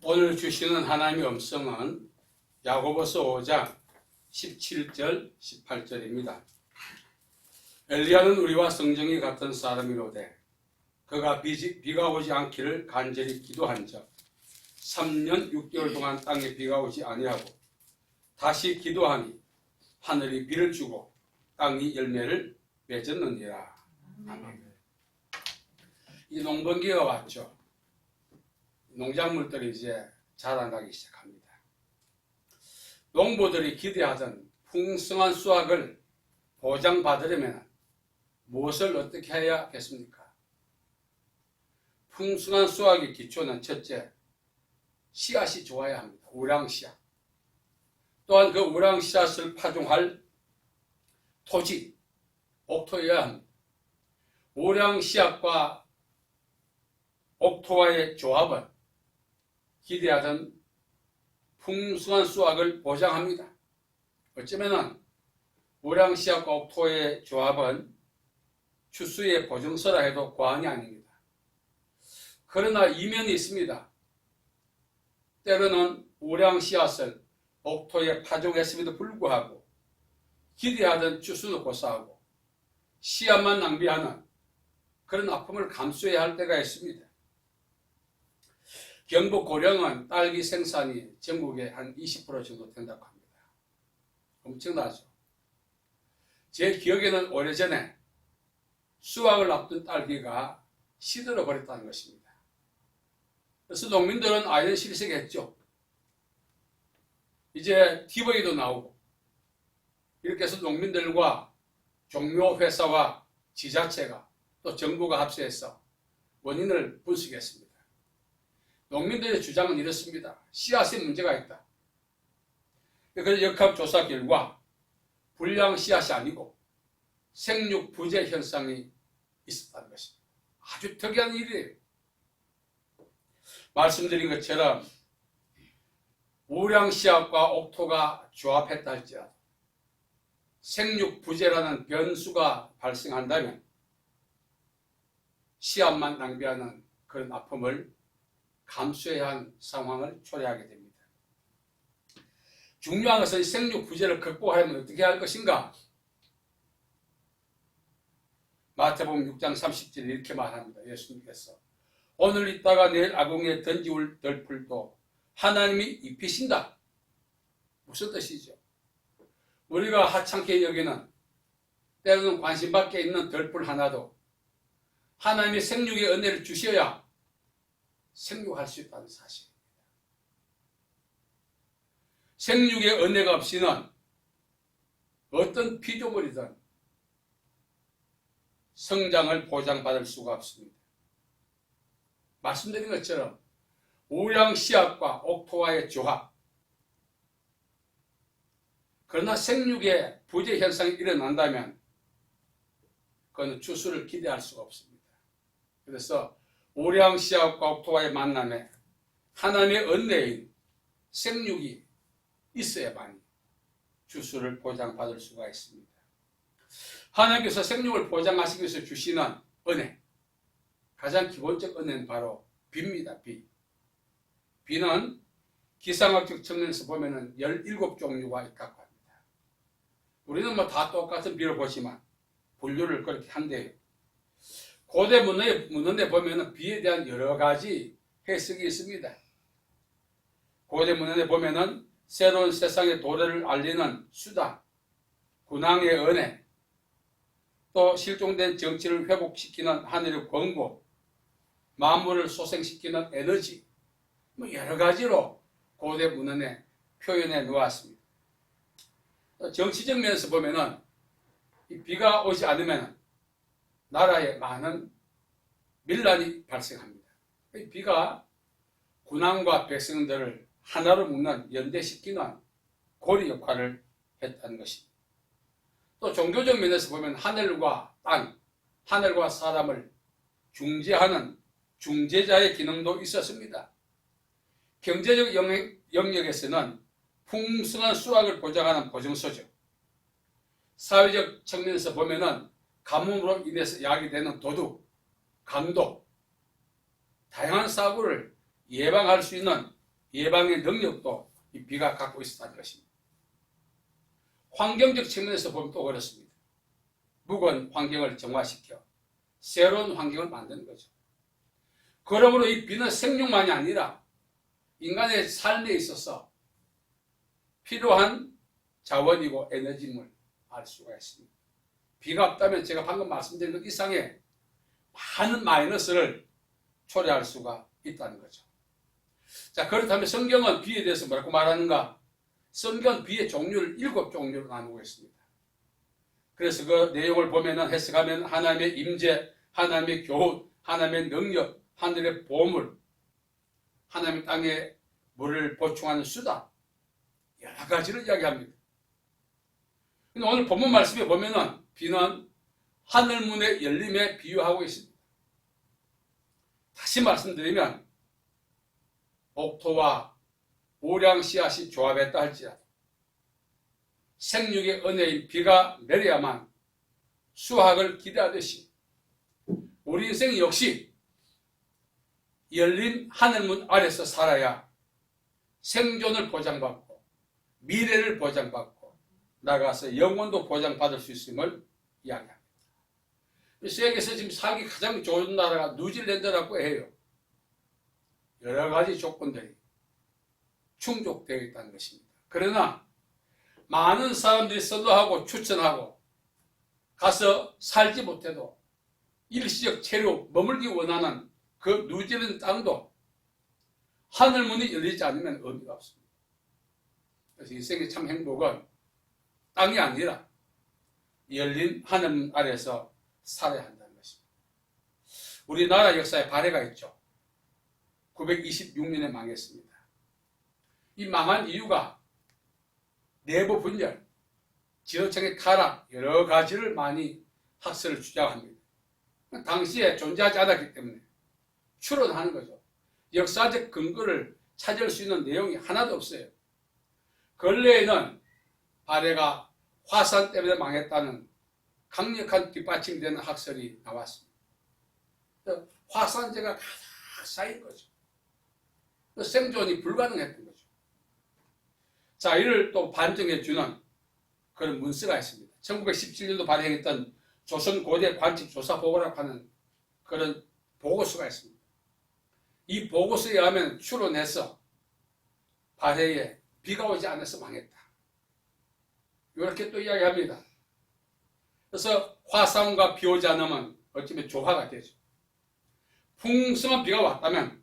오늘 주시는 하나님의 음성은 야고보서 5장 17절 18절입니다. 엘리야는 우리와 성정이 같은 사람이로되 그가 비가 오지 않기를 간절히 기도한즉 3년 6개월 동안 땅에 비가 오지 아니하고 다시 기도하니 하늘이 비를 주고 땅이 열매를 맺었느니라. 아멘. 이 농번기가 왔죠. 농작물들이 이제 자라나기 시작합니다. 농부들이 기대하던 풍성한 수확을 보장받으려면 무엇을 어떻게 해야겠습니까? 풍성한 수확의 기초는 첫째, 씨앗이 좋아야 합니다. 우량씨앗. 또한 그 우량씨앗을 파종할 토지, 옥토여야 합니다. 우량씨앗과 옥토와의 조합은 기대하던 풍성한 수확을 보장합니다. 어쩌면 우량씨앗과 옥토의 조합은 추수의 보증서라 해도 과언이 아닙니다. 그러나 이면이 있습니다. 때로는 우량씨앗을 옥토에 파종했음에도 불구하고 기대하던 추수도 고사하고 씨앗만 낭비하는 그런 아픔을 감수해야 할 때가 있습니다. 경북 고령은 딸기 생산이 전국에 한 20% 정도 된다고 합니다. 엄청나죠. 제 기억에는 오래전에 수확을 앞둔 딸기가 시들어 버렸다는 것입니다. 그래서 농민들은 아연 실색했죠. 이제 TV도 나오고 이렇게 해서 농민들과 종묘회사와 지자체가 또 정부가 합세해서 원인을 분석했습니다. 농민들의 주장은 이렇습니다. 씨앗에 문제가 있다. 그래서 역학조사 결과 불량 씨앗이 아니고 생육 부재 현상이 있었다는 것입니다. 아주 특이한 일이에요. 말씀드린 것처럼 우량 씨앗과 옥토가 조합했다 할지라도 생육 부재라는 변수가 발생한다면 씨앗만 낭비하는 그런 아픔을 감수해야 하는 상황을 초래하게 됩니다. 중요한 것은 생육 부재를 극복하려면 어떻게 할 것인가? 마태복음 6장 30절에 이렇게 말합니다. 예수님께서 오늘 있다가 내일 아궁이에 던지울 덜풀도 하나님이 입히신다. 무슨 뜻이죠? 우리가 하찮게 여기는 때로는 관심 밖에 있는 덜풀 하나도 하나님이 생육의 은혜를 주셔야 생육할 수 있다는 사실입니다. 생육의 은혜가 없이는 어떤 피조물이든 성장을 보장받을 수가 없습니다. 말씀드린 것처럼 우량 씨앗과 옥토와의 조합, 그러나 생육의 부재 현상이 일어난다면 그건 추수를 기대할 수가 없습니다. 그래서 우량 씨앗과 옥토와의 만남에 하나님의 은혜인 생육이 있어야만이 추수를 보장받을 수가 있습니다. 하나님께서 생육을 보장하시기 위해서 주시는 은혜, 가장 기본적 은혜는 바로 비입니다. 비. 비는 기상학적 측면에서 보면 17종류가 있다고 합니다. 우리는 다 똑같은 비를 보지만 분류를 그렇게 한대요. 고대 문헌에 보면 비에 대한 여러 가지 해석이 있습니다. 고대 문헌에 보면 새로운 세상의 도래를 알리는 수단, 군왕의 은혜, 또 실종된 정치를 회복시키는 하늘의 권고, 만물을 소생시키는 에너지, 여러 가지로 고대 문헌에 표현해 놓았습니다. 정치적 면에서 보면 비가 오지 않으면 나라에 많은 밀란이 발생합니다. 비가 군왕과 백성들을 하나로 묶는 연대시키는 고리 역할을 했다는 것입니다. 또 종교적 면에서 보면 하늘과 땅, 하늘과 사람을 중재하는 중재자의 기능도 있었습니다. 경제적 영역에서는 풍성한 수확을 보장하는 보증서죠. 사회적 측면에서 보면 가뭄으로 인해서 야기되는 도둑, 강도, 다양한 사고를 예방할 수 있는 예방의 능력도 이 비가 갖고 있었다는 것입니다. 환경적 측면에서 보면 또 그렇습니다. 묵은 환경을 정화시켜 새로운 환경을 만드는 거죠. 그러므로 이 비는 생육만이 아니라 인간의 삶에 있어서 필요한 자원이고 에너지임을 알 수가 있습니다. 비가 없다면 제가 방금 말씀드린 것 이상의 많은 마이너스를 초래할 수가 있다는 거죠. 자, 그렇다면 성경은 비에 대해서 뭐라고 말하는가? 성경은 비의 종류를 7종류로 나누고 있습니다. 그래서 그 내용을 보면은 해석하면 하나님의 임재, 하나님의 교훈, 하나님의 능력, 하늘의 보물, 하나님의 땅에 물을 보충하는 수다, 여러 가지를 이야기합니다. 근데 오늘 본문 말씀에 보면은 비는 하늘문의 열림에 비유하고 있습니다. 다시 말씀드리면 옥토와 우량 씨앗이 조합했다 할지라도 생육의 은혜인 비가 내려야만 수확을 기대하듯이 우리 인생 역시 열린 하늘문 아래서 살아야 생존을 보장받고 미래를 보장받고 나가서 영혼도 보장받을 수 있음을 이야기합니다. 세계에서 지금 살기 가장 좋은 나라가 뉴질랜드라고 해요. 여러 가지 조건들이 충족되어 있다는 것입니다. 그러나 많은 사람들이 선호하고 추천하고 가서 살지 못해도 일시적 체류 머물기 원하는 그 뉴질랜드 땅도 하늘문이 열리지 않으면 의미가 없습니다. 그래서 인생의 참 행복은 땅이 아니라 열린 하늘 아래서 살아야 한다는 것입니다. 우리나라 역사에 발해가 있죠. 926년에 망했습니다. 이 망한 이유가 내부 분열, 지도층의 타락, 여러 가지를 많이 학설을 주장합니다. 당시에 존재하지 않았기 때문에 추론하는 거죠. 역사적 근거를 찾을 수 있는 내용이 하나도 없어요. 근래에는 발해가 화산 때문에 망했다는 강력한 뒷받침되는 학설이 나왔습니다. 화산재가 가득 쌓인 거죠. 생존이 불가능했던 거죠. 자, 이를 또 반증해주는 그런 문서가 있습니다. 1917년도 발행했던 조선 고대 관측 조사 보고라고 하는 그런 보고서가 있습니다. 이 보고서에 의하면 추론해서 발해에 비가 오지 않아서 망했다. 이렇게 또 이야기합니다. 그래서 화산과 비 오지 않으면 어쩌면 조화가 되죠. 풍성한 비가 왔다면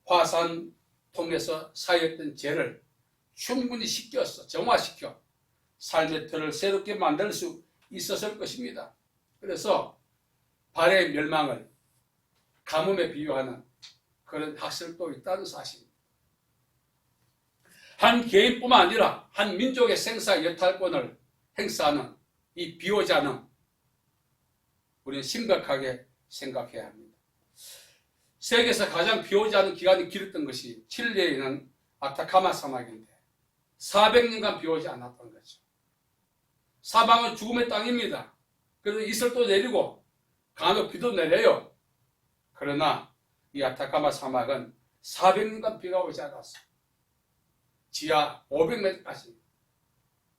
화산 통해서 쌓였던 재를 충분히 씻겨서 정화시켜 삶의 틀을 새롭게 만들 수 있었을 것입니다. 그래서 발해의 멸망을 가뭄에 비유하는 그런 학설도 있다는 사실입니다. 한 개인뿐만 아니라 한 민족의 생사 여탈권을 행사하는 이 비오지 않음, 우리는 심각하게 생각해야 합니다. 세계에서 가장 비오지 않은 기간이 길었던 것이 칠레에 있는 아타카마 사막인데 400년간 비오지 않았던 거죠. 사방은 죽음의 땅입니다. 그래서 이슬도 내리고 간혹 비도 내려요. 그러나 이 아타카마 사막은 400년간 비가 오지 않았어요. 지하 500m까지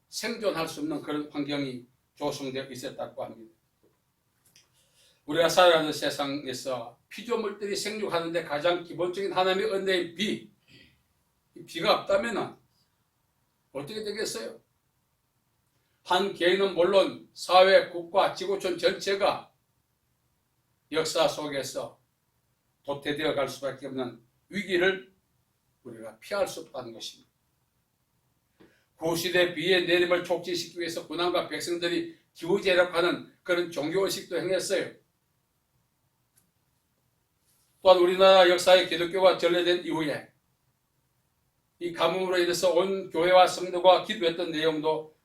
생존할 수 없는 그런 환경이 조성되어 있었다고 합니다. 우리가 살아가는 세상에서 피조물들이 생육하는데 가장 기본적인 하나님의 은혜인 비, 비가 없다면 어떻게 되겠어요? 한 개인은 물론 사회, 국가, 지구촌 전체가 역사 속에서 도태되어 갈 수밖에 없는 위기를 우리가 피할 수 없다는 것입니다. 구시대 비의 내림을 촉진시키기 위해서 군왕과 백성들이 기후제력하는 그런 종교의식도 행했어요. 또한 우리나라 역사의 기독교가 전래된 이후에 이 가뭄으로 인해서 온 교회와 성도가 기도했던 내용도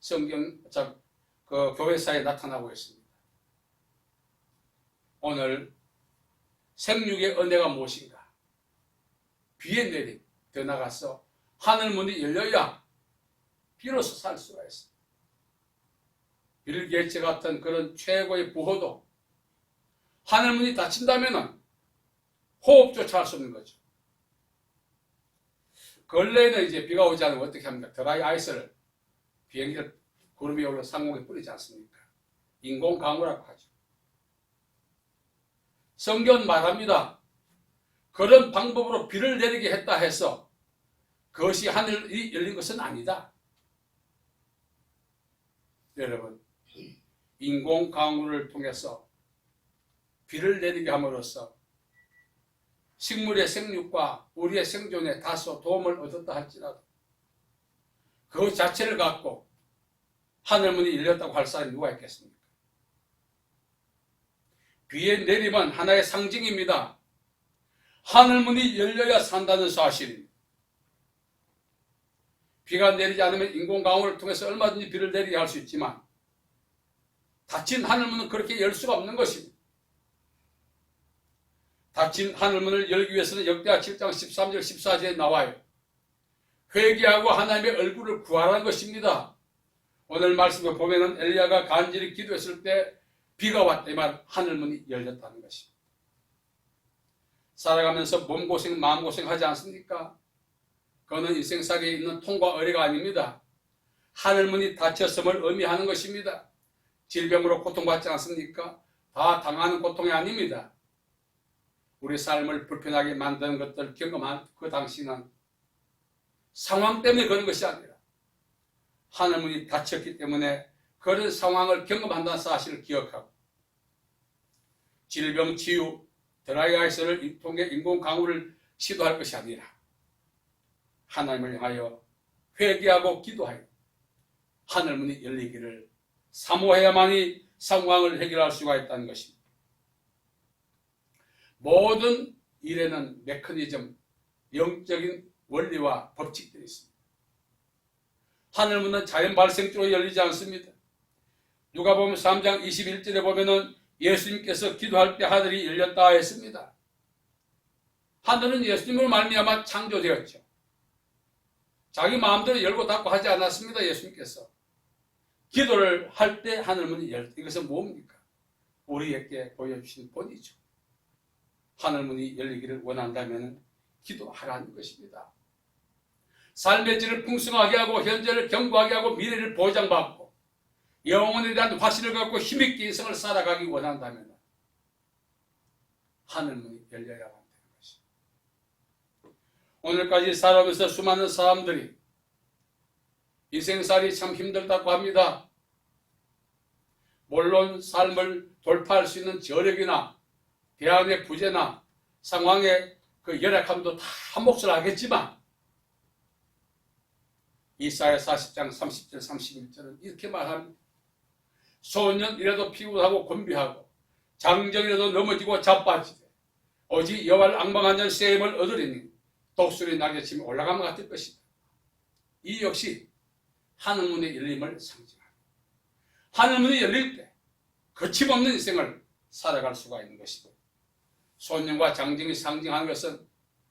교회사에 나타나고 있습니다. 오늘 생육의 은혜가 무엇인가? 비의 내림, 더 나가서 하늘문이 열려야 비로소 살 수가 있습니다. 빌 게이츠 같은 그런 최고의 부호도 하늘문이 닫힌다면 호흡조차 할 수 없는 거죠. 근래에는 이제 비가 오지 않으면 어떻게 합니까? 드라이 아이스를 비행기를 구름 위에 올라 상공에 뿌리지 않습니까? 인공 강우라고 하죠. 성경은 말합니다. 그런 방법으로 비를 내리게 했다 해서 그것이 하늘이 열린 것은 아니다. 여러분, 인공 강우를 통해서 비를 내리게 함으로써 식물의 생육과 우리의 생존에 다소 도움을 얻었다 할지라도 그 자체를 갖고 하늘문이 열렸다고 할 사람이 누가 있겠습니까? 비의 내림은 하나의 상징입니다. 하늘문이 열려야 산다는 사실입니다. 비가 내리지 않으면 인공강우를 통해서 얼마든지 비를 내리게 할 수 있지만 닫힌 하늘문은 그렇게 열 수가 없는 것입니다. 닫힌 하늘문을 열기 위해서는 역대하 7장 13절 14절에 나와요. 회개하고 하나님의 얼굴을 구하라는 것입니다. 오늘 말씀을 보면은 엘리야가 간절히 기도했을 때 비가 왔더니만 하늘문이 열렸다는 것입니다. 살아가면서 몸고생 마음고생 하지 않습니까? 그거는 인생살이에 있는 통과 의례가 아닙니다. 하늘문이 닫혔음을 의미하는 것입니다. 질병으로 고통받지 않습니까? 다 당하는 고통이 아닙니다. 우리 삶을 불편하게 만드는 것들 경험한 그 당시는 상황 때문에 그런 것이 아니라 하늘문이 닫혔기 때문에 그런 상황을 경험한다는 사실을 기억하고 질병 치유, 드라이 아이스를 통해 인공 강우를 시도할 것이 아니라 하나님을 향하여 회개하고 기도하여 하늘문이 열리기를 사모해야만이 상황을 해결할 수가 있다는 것입니다. 모든 일에는 메커니즘, 영적인 원리와 법칙들이 있습니다. 하늘문은 자연 발생적으로 열리지 않습니다. 누가복음 3장 21절에 보면은 예수님께서 기도할 때 하늘이 열렸다 했습니다. 하늘은 예수님으로 말미암아 창조되었죠. 자기 마음대로 열고 닫고 하지 않았습니다. 예수님께서. 기도를 할 때 하늘문이 열렸다. 이것은 뭡니까? 우리에게 보여주신 본이죠. 하늘문이 열리기를 원한다면 기도하라는 것입니다. 삶의 질을 풍성하게 하고 현재를 견고하게 하고 미래를 보장받고 영혼에 대한 확신을 갖고 힘있게 인생을 살아가기 원한다면 하늘문이 열려야 한다는 것입니다. 오늘까지 살아오면서 수많은 사람들이 인생살이 참 힘들다고 합니다. 물론 삶을 돌파할 수 있는 저력이나 대안의 부재나 상황의 그 열악함도 다 몫을 하겠지만 이사야 40장 30절 31절은 이렇게 말합니다. 소년이라도 피곤하고 곤비하고 장정이라도 넘어지고 자빠지되 오직 여호와를 앙망한 자는 새 힘을 얻으리니 독수리 날개치며 올라가면 같을 것이다. 이 역시 하늘문의 열림을 상징합니다. 하늘문이 열릴 때 거침없는 인생을 살아갈 수가 있는 것이고 소년과 장정이 상징하는 것은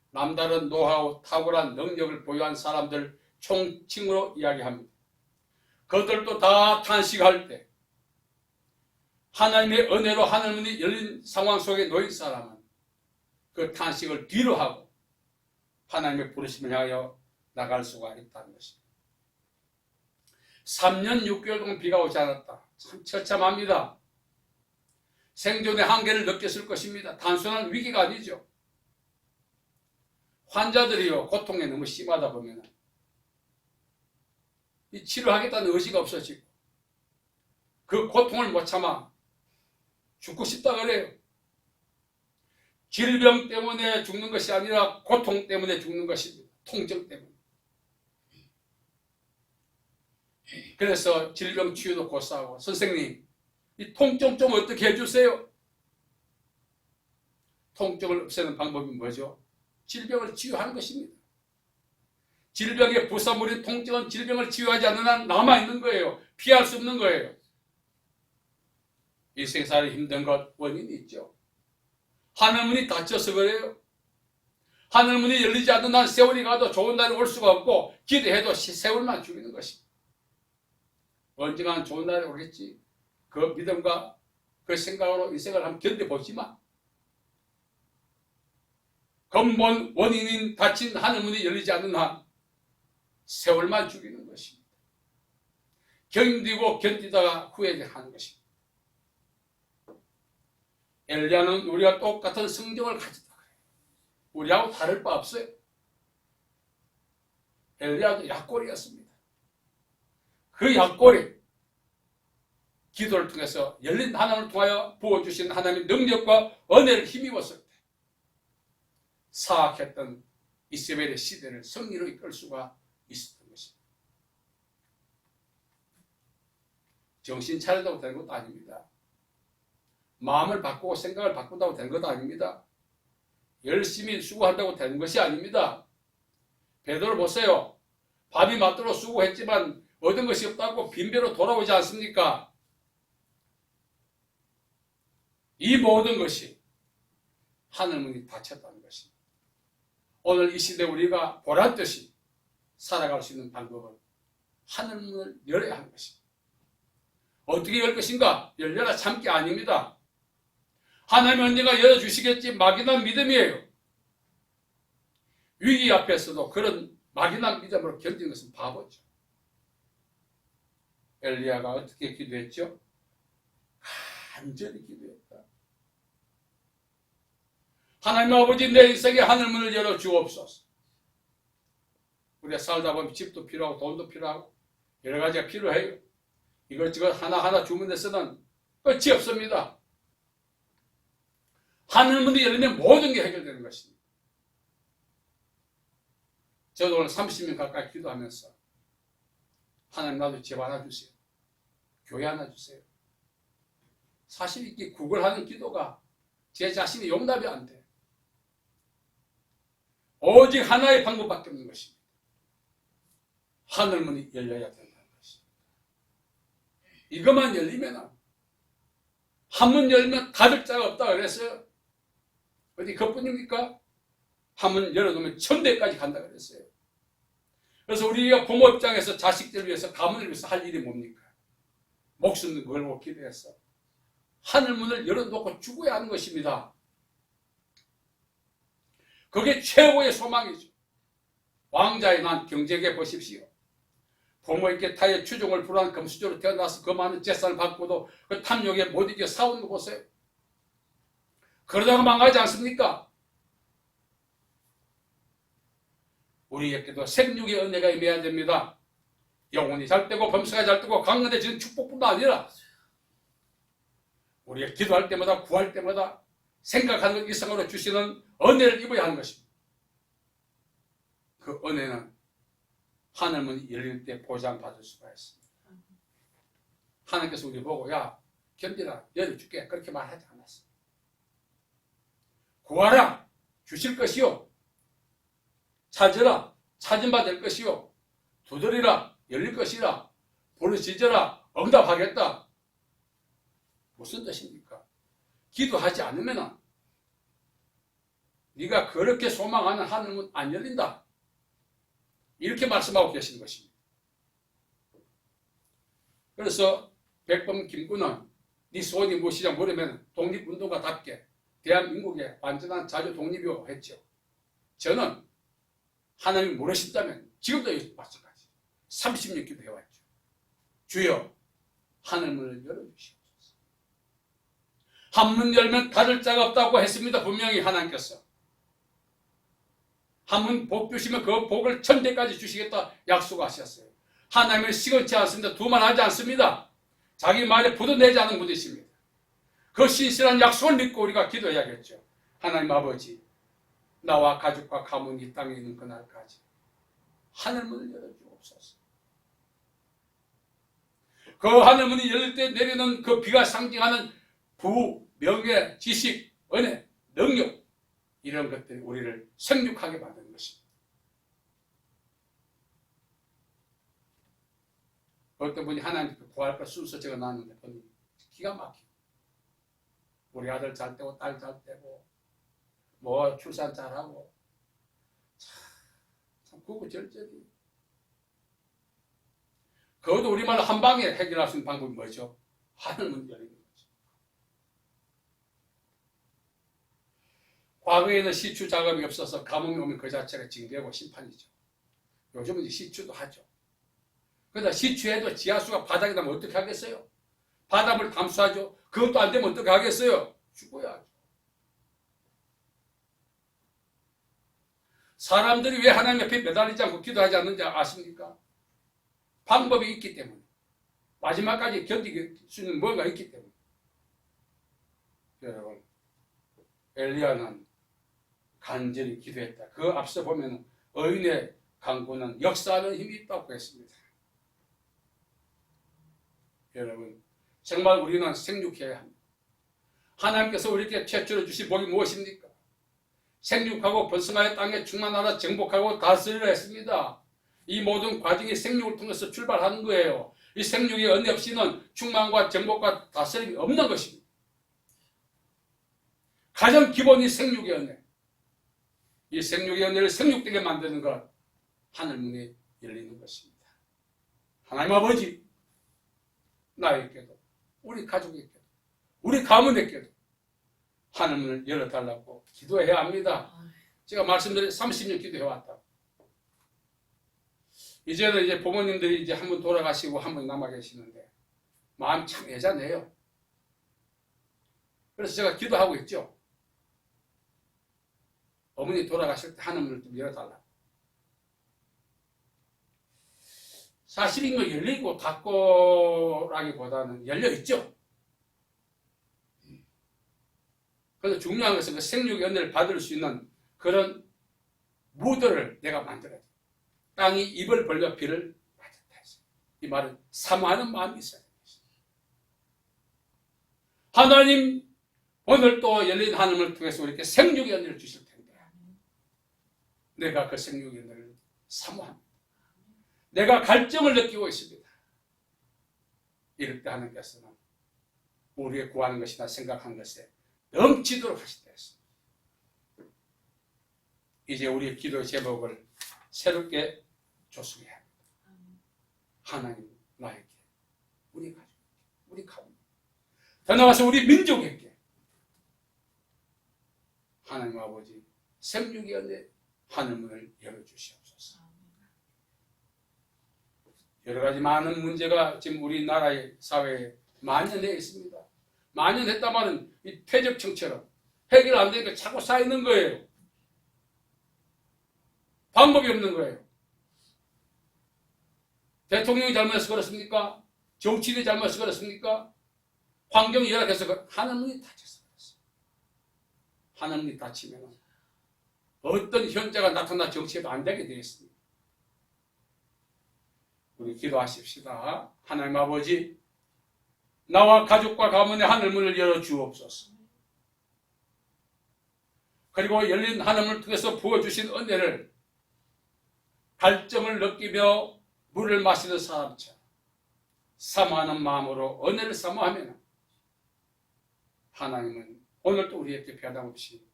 남다른 노하우, 탁월한 능력을 보유한 사람들 총칭으로 이야기합니다. 그들도 다 탄식할 때 하나님의 은혜로 하늘문이 열린 상황 속에 놓인 사람은 그 탄식을 뒤로 하고 하나님의 부르심을 향하여 나갈 수가 있다는 것입니다. 3년 6개월 동안 비가 오지 않았다. 참 처참합니다. 생존의 한계를 느꼈을 것입니다. 단순한 위기가 아니죠. 환자들이요 고통에 너무 심하다 보면 이 치료하겠다는 의지가 없어지고 그 고통을 못 참아 죽고 싶다 그래요. 질병 때문에 죽는 것이 아니라 고통 때문에 죽는 것입니다. 통증 때문에. 그래서 질병 치유도 고사하고 선생님 이 통증 좀 어떻게 해주세요. 통증을 없애는 방법이 뭐죠? 질병을 치유하는 것입니다. 질병의 부산물인 통증은 질병을 치유하지 않는 한 남아있는 거예요. 피할 수 없는 거예요. 인생살이 힘든 것 원인이 있죠. 하늘문이 닫혀서 그래요. 하늘문이 열리지 않는 한 세월이 가도 좋은 날이 올 수가 없고 기대해도 세월만 죽이는 것입니다. 언젠가는 좋은 날이 오겠지. 그 믿음과 그 생각으로 인생을 한번 견뎌보지만 근본 원인인 닫힌 하늘문이 열리지 않는 한 세월만 죽이는 것입니다. 견디고 견디다가 후회하는 것입니다. 엘리야는 우리가 똑같은 성경을 가졌다 그래요. 우리하고 다를 바 없어요. 엘리야도 약골이었습니다. 그 약골이 기도를 통해서 열린 하나님을 통하여 부어주신 하나님의 능력과 은혜를 힘입었을 때 사악했던 이세벨의 시대를 승리로 이끌 수가 있었던 것입니다. 정신 차린다고 되는 것도 아닙니다. 마음을 바꾸고 생각을 바꾼다고 되는 것도 아닙니다. 열심히 수고한다고 되는 것이 아닙니다. 베드로 보세요. 밥이 맞도록 수고했지만 얻은 것이 없다고 빈배로 돌아오지 않습니까? 이 모든 것이 하늘문이 닫혔다는 것입니다. 오늘 이 시대 우리가 보란듯이 살아갈 수 있는 방법은 하늘문을 열어야 하는 것입니다. 어떻게 열 것인가? 열려라 참기 아닙니다. 하나님 언제가 열어주시겠지 막연한 믿음이에요. 위기 앞에서도 그런 막연한 믿음으로 견디는 것은 바보죠. 엘리야가 어떻게 기도했죠? 간절히 기도했다. 하나님 아버지 내 인생에 하늘문을 열어 주옵소서. 우리가 살다 보면 집도 필요하고 돈도 필요하고 여러 가지가 필요해요. 이것저것 하나하나 주문해서는 끝이 없습니다. 하늘문이 열리면 모든 게 해결되는 것입니다. 저도 오늘 30년 가까이 기도하면서 하나님 나도 집 하나 주세요. 교회 하나 주세요. 사실 이렇게 구걸하는 기도가 제 자신이 용납이 안 돼요. 오직 하나의 방법밖에 없는 것입니다. 하늘문이 열려야 된다는 것입니다. 이것만 열리면 한 문 열면 닫을 자가 없다 그랬어요. 어디 그뿐입니까? 한 문 열어놓으면 천대까지 간다 그랬어요. 그래서 우리가 부모 입장에서 자식들을 위해서 가문을 위해서 할 일이 뭡니까? 목숨을 걸고 기도해서 하늘문을 열어놓고 죽어야 하는 것입니다. 그게 최고의 소망이죠. 왕자의 난 경제계 보십시오. 부모에게 타의 추종을 불한 금수저로 태어나서 그 많은 재산을 받고도 그 탐욕에 못 이겨 싸우는 거 보세요. 그러다가 망하지 않습니까? 우리에게도 생육의 은혜가 임해야 됩니다. 영혼이 잘 되고 범사가 잘 되고 강건해지는 축복뿐만 아니라 우리가 기도할 때마다 구할 때마다 생각하는 것 이상으로 주시는 은혜를 입어야 하는 것입니다. 그 은혜는 하늘문이 열릴 때 보장받을 수가 있습니다. 하나님께서 우리 보고 야 견디라 열어줄게 그렇게 말하지 않았어요. 구하라 주실 것이요 찾으라 찾은 바 될 것이요 두드리라 열릴 것이라 부르짖으라 응답하겠다. 무슨 뜻입니까? 기도하지 않으면 네가 그렇게 소망하는 하늘문 안 열린다. 이렇게 말씀하고 계신 것입니다. 그래서 백범 김구는 네 소원이 무엇이냐 물으면 독립운동가답게 대한민국의 완전한 자주 독립이요 했죠. 저는 하나님이 물으신다면 지금도 마찬가지 30년 기도해왔죠. 주여 하늘문을 열어주시옵소서. 한 문 열면 닫을 자가 없다고 했습니다. 분명히 하나님께서. 한 문 복 주시면 그 복을 천대까지 주시겠다 약속하셨어요. 하나님은 시건치 않습니다. 두말하지 않습니다. 자기 말에 부도내지 않은 분이십니다. 그 신실한 약속을 믿고 우리가 기도해야겠죠. 하나님 아버지 나와 가족과 가문이 이 땅에 있는 그날까지 하늘문을 열어주옵소서. 그 하늘문이 열릴 때 내리는 그 비가 상징하는 부, 명예, 지식, 은혜, 능력 이런 것들이 우리를 생육하게 만드는 것입니다. 어떤 분이 하나님 구할 것 순서 적어놨는데 보니 기가 막히고 우리 아들 잘 되고 딸 잘 되고 뭐 출산 잘하고 참 구구절절이. 그것도 우리말로 한 방에 해결할 수 있는 방법이 뭐죠? 하늘문 열리는 거죠. 과거에는 시추 작업이 없어서 감옥에 오면 그 자체가 징계고 심판이죠. 요즘은 시추도 하죠. 그러다 시추해도 지하수가 바닥에 나면 어떻게 하겠어요? 바닥을 담수하죠. 그것도 안 되면 어떻게 하겠어요? 죽어야죠. 사람들이 왜 하나님 앞에 매달리지 않고 기도하지 않는지 아십니까? 방법이 있기 때문에. 마지막까지 견딜 수 있는 뭔가 있기 때문에. 여러분, 엘리야는 간절히 기도했다. 그 앞서 보면 의인의 강구는 역사하는 힘이 있다고 했습니다. 여러분, 정말 우리는 생육해야 합니다. 하나님께서 우리에게 최초로 주신 복이 무엇입니까? 생육하고 번성하여 땅에 충만하라 정복하고 다스리라 했습니다. 이 모든 과정이 생육을 통해서 출발하는 거예요. 이 생육의 은혜 없이는 충만과 정복과 다스림이 없는 것입니다. 가장 기본이 생육의 은혜. 이 생육의 은혜를 생육되게 만드는 것, 하늘문이 열리는 것입니다. 하나님 아버지, 나에게도, 우리 가족에게도, 우리 가문에게도 하늘문을 열어달라고 기도해야 합니다. 제가 말씀드린 30년 기도해왔다. 이제는 이제 부모님들이 이제 한 분 돌아가시고 한 분 남아 계시는데 마음 참 애잔해요. 그래서 제가 기도하고 있죠. 어머니 돌아가실 때 하늘문을 좀 열어달라고. 사실 이거 열리고 닫고라기보다는 열려있죠. 그래서 중요한 것은 그 생육의 은혜를 받을 수 있는 그런 무드를 내가 만들어야 돼. 땅이 입을 벌려 비를 맞았다 했어요. 이 말은 사모하는 마음이 있어야 됩니다. 하나님, 오늘 또 열린 하늘을 통해서 우리에게 생육의 은혜를 주실 텐데 내가 그 생육의 은혜를 사모합니다. 내가 갈증을 느끼고 있습니다. 이럴 때 하나님께서는 우리의 구하는 것이나 생각한 것에 넘치도록 하시다 했습니다. 이제 우리의 기도의 제목을 새롭게 조성해야 합니다. 하나님, 나에게, 우리 가족, 우리 가문, 더 나아가서 우리 민족에게 하나님 아버지 생육의 은혜 하늘문을 열어주시옵소서. 여러 가지 많은 문제가 지금 우리나라의 사회에 만연해 있습니다. 만연했다마는 이 퇴적층처럼 해결 안 되니까 자꾸 쌓이는 거예요. 방법이 없는 거예요. 대통령이 잘못해서 그렇습니까? 정치인이 잘못해서 그렇습니까? 환경이 열악해서 하나님이 닫혀서 그렇습니다. 하나님이 닫히면 어떤 현자가 나타나 정치에도 안 되게 되겠습니다. 우리 기도하십시다. 하나님 아버지, 나와 가족과 가문의 하늘문을 열어주옵소서. 그리고 열린 하늘문을 통해서 부어주신 은혜를 갈증을 느끼며 물을 마시는 사람처럼 사모하는 마음으로 은혜를 사모하면 하나님은 오늘도 우리에게 변함없이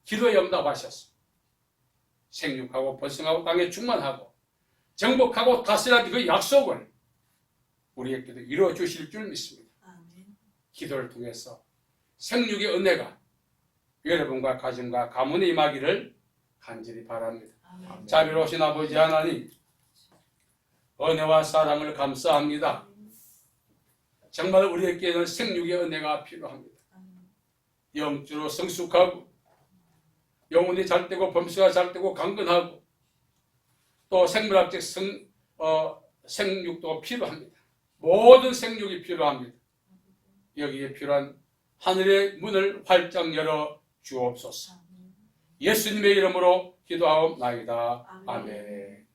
기도에 응답하셔서 생육하고 번성하고 땅에 충만하고 정복하고 다스리라는 그 약속을 우리에게도 이루어 주실 줄 믿습니다. 기도를 통해서 생육의 은혜가 여러분과 가정과 가문에 임하기를 간절히 바랍니다. 자비로우신 아버지 하나님, 은혜와 사랑을 감사합니다. 정말 우리에게는 생육의 은혜가 필요합니다. 영주로 성숙하고 영혼이 잘되고 범수가 잘되고 강건하고 또 생물학적 생육도 필요합니다. 모든 생육이 필요합니다. 여기에 필요한 하늘의 문을 활짝 열어 주옵소서. 예수님의 이름으로 기도하옵나이다. 아멘.